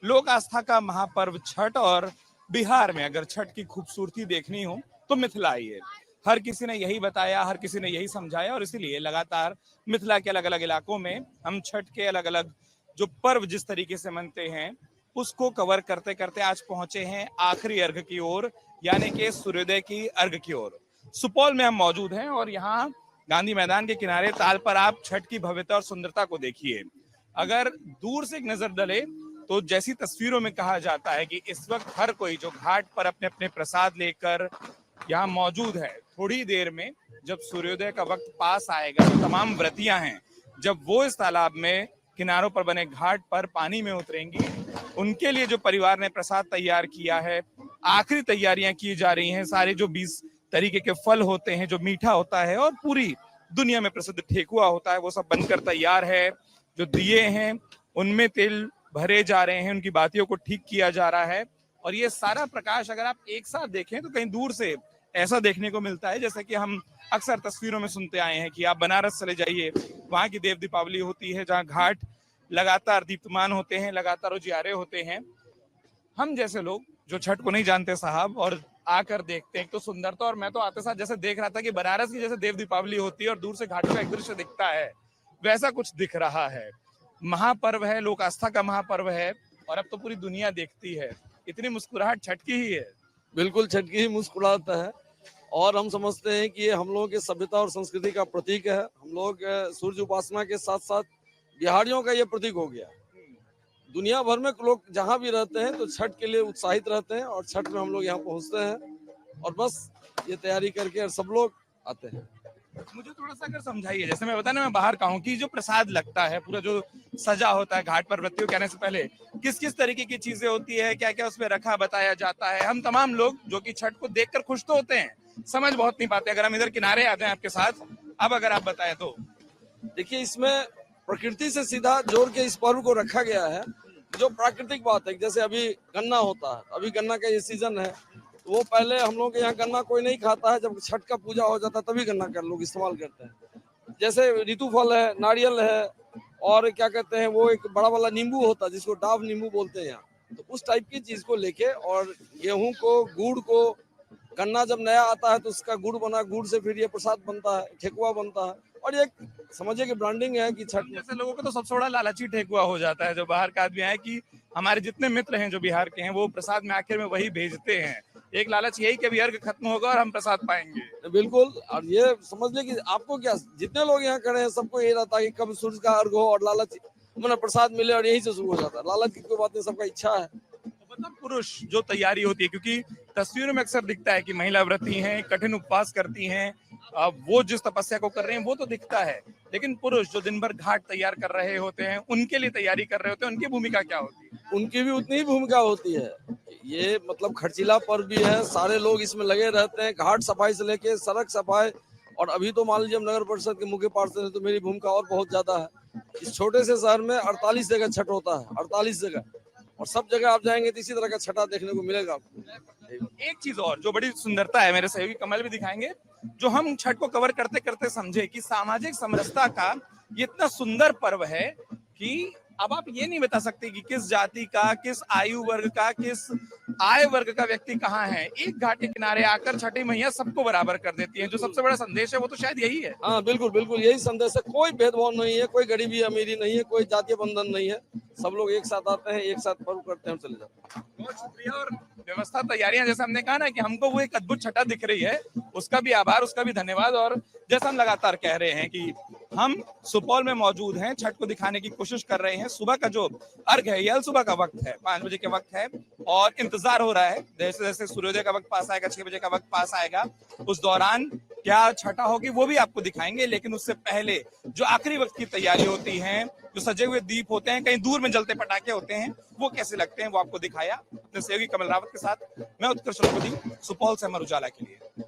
लोक आस्था का महापर्व छठ, और बिहार में अगर छठ की खूबसूरती देखनी हो तो मिथिला आइए। हर किसी ने यही बताया, हर किसी ने यही समझाया, और इसीलिए लगातार मिथिला के अलग अलग इलाकों में हम छठ के अलग अलग जो पर्व जिस तरीके से मनते हैं उसको कवर करते करते आज पहुंचे हैं आखिरी अर्घ की ओर, यानी कि सूर्योदय की अर्घ की ओर। सुपौल में हम मौजूद हैं और यहाँ गांधी मैदान के किनारे ताल पर आप छठ की भव्यता और सुंदरता को देखिए। अगर दूर से एक नजर डले तो जैसी तस्वीरों में कहा जाता है कि इस वक्त हर कोई जो घाट पर अपने अपने प्रसाद लेकर यहाँ मौजूद है, थोड़ी देर में जब सूर्योदय का वक्त पास आएगा तो तमाम व्रतियां हैं, जब वो इस तालाब में किनारों पर बने घाट पर पानी में उतरेंगी, उनके लिए जो परिवार ने प्रसाद तैयार किया है, आखिरी तैयारियां की जा रही हैं। सारे जो 20 तरीके के फल होते हैं, जो मीठा होता है और पूरी दुनिया में प्रसिद्ध ठेकुआ होता है, वो सब बनकर तैयार है। जो दिए हैं उनमें तिल भरे जा रहे हैं, उनकी बातियों को ठीक किया जा रहा है। और ये सारा प्रकाश अगर आप एक साथ देखें तो कहीं दूर से ऐसा देखने को मिलता है जैसे कि हम अक्सर तस्वीरों में सुनते आए हैं कि आप बनारस चले जाइए, वहां की देव दीपावली होती है जहाँ घाट लगातार दीप्तमान होते हैं, लगातार उजियारे होते हैं। हम जैसे लोग जो छठ को नहीं जानते साहब और आकर देखते हैं तो सुंदरता, और मैं तो आते साथ जैसे देख रहा था कि बनारस की जैसे देव दीपावली होती है और दूर से घाटों का एक दृश्य दिखता है, वैसा कुछ दिख रहा है। महापर्व है, लोक आस्था का महापर्व है, और अब तो पूरी दुनिया देखती है। इतनी मुस्कुराहट छठ की ही है। बिल्कुल छठ की ही मुस्कुराहट है और हम समझते हैं कि ये हम लोगों की सभ्यता और संस्कृति का प्रतीक है। हम लोग सूर्य उपासना के साथ साथ बिहारियों का ये प्रतीक हो गया। दुनिया भर में लोग जहाँ भी रहते हैं तो छठ के लिए उत्साहित रहते हैं और छठ में हम लोग यहाँ पहुँचते हैं और बस ये तैयारी करके और सब लोग आते हैं। मुझे थोड़ा सा अगर समझाइए, जैसे मैं बताया ना मैं बाहर का हूँ, कि जो प्रसाद लगता है, पूरा जो सजा होता है घाट पर व्रतियों के आने से पहले, किस किस तरीके की चीजें होती है, क्या क्या उसमें रखा बताया जाता है? हम तमाम लोग जो कि छठ को देखकर खुश तो होते हैं, समझ बहुत नहीं पाते। अगर हम इधर किनारे आते हैं आपके साथ, अब अगर आप बताएं तो। देखिए, इसमें प्रकृति से सीधा जोड़ के इस पर्व को रखा गया है। जो प्राकृतिक बात है, जैसे अभी गन्ना होता है, अभी गन्ना का ये सीजन है, तो वो पहले हम लोग के यहाँ गन्ना कोई नहीं खाता है, जब छठ का पूजा हो जाता है तभी गन्ना का लोग इस्तेमाल करते हैं। जैसे ऋतु फल है, नारियल है, और क्या कहते हैं वो एक बड़ा वाला नींबू होता है जिसको डाब नींबू बोलते हैं यहाँ, तो उस टाइप की चीज को लेके, और गेहूं को, गुड़ को, गन्ना जब नया आता है तो उसका गुड़ बना, गुड़ से फिर ये प्रसाद बनता है, ठेकुआ बनता है, और ये समझिए कि ब्रांडिंग है कि छठ जैसे लोगों को तो सबसे बड़ा लालची ठेकुआ हो जाता है जो बाहर का आदमी है, कि हमारे जितने मित्र हैं जो बिहार के हैं वो प्रसाद में आखिर में वही भेजते हैं। एक लालच यही कि अभी अर्घ खत्म होगा और हम प्रसाद पाएंगे। बिल्कुल। और ये समझ ले कि आपको क्या, जितने लोग यहाँ खड़े हैं सबको यही रहता है कि कब सूरज का अर्घ हो और लालच मतलब प्रसाद मिले, और यही से शुरू हो जाता है। लालच की कोई बात नहीं, सबका इच्छा है। मतलब पुरुष जो तैयारी होती है, क्योंकि तस्वीरों में अक्सर दिखता है कि महिला व्रती हैं, कठिन उपवास करती हैं, वो जिस तपस्या को कर रहे हैं वो तो दिखता है, लेकिन पुरुष जो दिन भर घाट तैयार कर रहे होते हैं, उनके लिए तैयारी कर रहे होते हैं, उनकी भूमिका क्या होती है? उनकी भी उतनी ही भूमिका होती है। ये मतलब खर्चीला पर्व भी है, सारे लोग इसमें लगे रहते हैं, घाट सफाई से लेके सड़क सफाई। और अभी तो मान लीजिए नगर परिषद के मुख्य पार्षद है तो मेरी भूमिका और बहुत ज्यादा है। इस छोटे से शहर में 48 जगह छठ होता है, 48 जगह, और सब जगह आप जाएंगे तो इसी तरह का छठा देखने को मिलेगा आपको। एक चीज और जो बड़ी सुंदरता है, मेरे सहयोगी कमल भी दिखाएंगे, जो हम छठ को कवर करते करते समझे कि सामाजिक समरसता का ये इतना सुंदर पर्व है कि अब आप ये नहीं बता सकते कि किस जाति का, किस आयु वर्ग का, किस आय वर्ग का व्यक्ति कहाँ है। एक घाट के किनारे आकर छठी मैया सबको बराबर कर देती है। जो सबसे बड़ा संदेश है वो तो शायद यही है। हाँ बिल्कुल बिल्कुल, यही संदेश है। कोई भेदभाव नहीं है, कोई गरीबी अमीरी नहीं है, कोई जातीय बंधन नहीं है। सब लोग एक साथ आते हैं, एक साथ पर्व करते हैं, चले जाते हैं। बहुत शुक्रिया। और व्यवस्था, तैयारियां, जैसे हमने कहा ना कि हमको वो एक अद्भुत छठा दिख रही है, उसका भी आभार, उसका भी धन्यवाद। और जैसा हम लगातार कह रहे हैं कि हम सुपौल में मौजूद हैं, छठ को दिखाने की कोशिश कर रहे हैं। सुबह का जो अर्घ है, ये सुबह का वक्त है, 5 बजे के वक्त है, और इंतजार हो रहा है जैसे जैसे सूर्योदय का वक्त पास आएगा, 6 बजे का वक्त पास आएगा, उस दौरान क्या छठा होगी वो भी आपको दिखाएंगे। लेकिन उससे पहले जो आखिरी वक्त की तैयारी होती है, जो सजे हुए दीप होते हैं, कहीं दूर में जलते पटाखे होते हैं, वो कैसे लगते हैं वो आपको दिखाया। अपने सहयोगी कमल रावत के साथ मैं उत्कर्ष रघुपति, सुपौल से अमर उजाला के लिए।